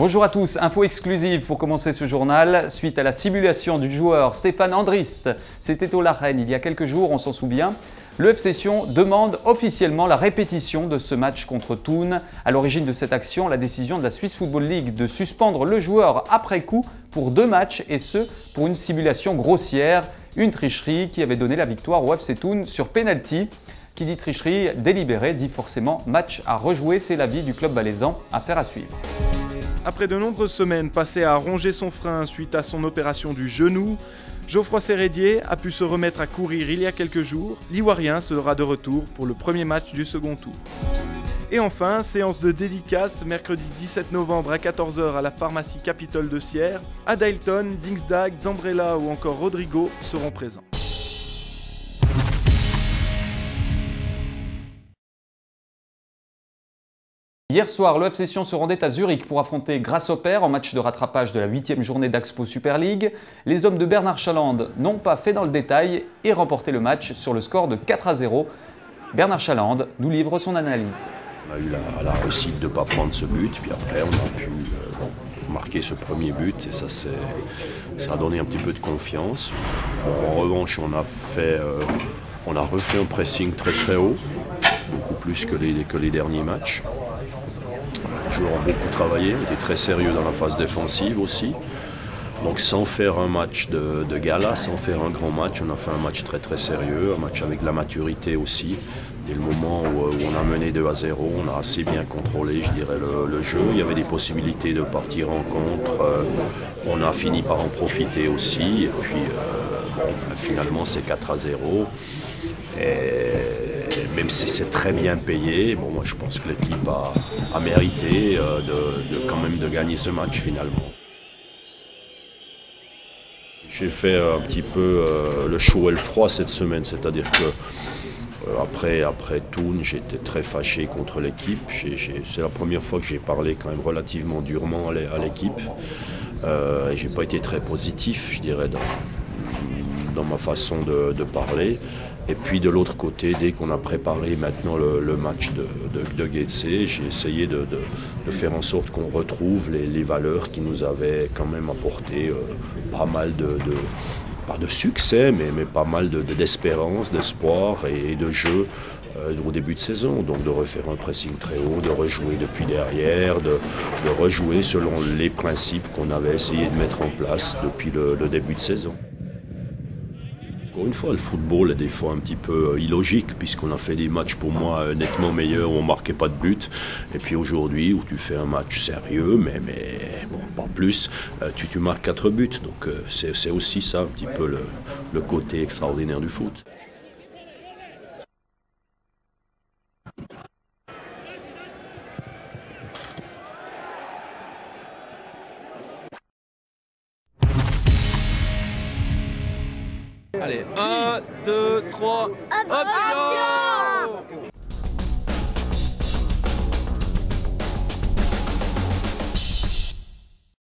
Bonjour à tous, info exclusive pour commencer ce journal. Suite à la simulation du joueur Stéphane Andrist, c'était au La Reine il y a quelques jours, on s'en souvient. Le FC Sion demande officiellement la répétition de ce match contre Thun. À l'origine de cette action, la décision de la Swiss Football League de suspendre le joueur après coup pour 2 matchs et ce pour une simulation grossière, une tricherie qui avait donné la victoire au FC Thun sur penalty. Qui dit tricherie délibérée dit forcément match à rejouer, c'est l'avis du club valaisan, affaire à suivre. Après de nombreuses semaines passées à ronger son frein suite à son opération du genou, Geoffroy Sérédier a pu se remettre à courir il y a quelques jours. L'Ivoirien sera de retour pour le premier match du second tour. Et enfin, séance de dédicace mercredi 17 novembre à 14 h à la pharmacie Capitole de Sierre. Adailton, Dingsdag, Zambrella ou encore Rodrigo seront présents. Hier soir, le FC Sion se rendait à Zurich pour affronter Grasshopper en match de rattrapage de la 8e journée d'Axpo Super League. Les hommes de Bernard Chalande n'ont pas fait dans le détail et remporté le match sur le score de 4-0. Bernard Chalande nous livre son analyse. On a eu la réussite de ne pas prendre ce but, puis après on a pu marquer ce premier but et ça a donné un petit peu de confiance. En revanche, on a refait un pressing très très haut, beaucoup plus que les derniers matchs. Les joueurs ont beaucoup travaillé, on était très sérieux dans la phase défensive aussi. Donc sans faire un match de gala, sans faire un grand match, on a fait un match très très sérieux, un match avec de la maturité aussi. Dès le moment où on a mené 2-0, on a assez bien contrôlé, je dirais, le jeu. Il y avait des possibilités de partir en contre, on a fini par en profiter aussi. Et puis finalement c'est 4-0. Même si c'est très bien payé, bon, moi je pense que l'équipe a mérité quand même de gagner ce match finalement. J'ai fait un petit peu le chaud et le froid cette semaine, c'est-à-dire que après Thun, j'étais très fâché contre l'équipe. C'est la première fois que j'ai parlé quand même relativement durement à l'équipe. J'ai pas été très positif, je dirais, dans ma façon de parler. Et puis de l'autre côté, dès qu'on a préparé maintenant le match de Getse, j'ai essayé de faire en sorte qu'on retrouve les valeurs qui nous avaient quand même apporté pas mal pas de succès, mais pas mal d'espérance, d'espoir et de jeu au début de saison. Donc de refaire un pressing très haut, de rejouer depuis derrière, de rejouer selon les principes qu'on avait essayé de mettre en place depuis le début de saison. Encore une fois, le football est des fois un petit peu illogique, puisqu'on a fait des matchs pour moi nettement meilleurs où on ne marquait pas de but. Et puis aujourd'hui, où tu fais un match sérieux, mais bon, pas plus, tu marques 4 buts. Donc c'est aussi ça un petit peu le côté extraordinaire du foot. Allez, 1, 2, 3, option!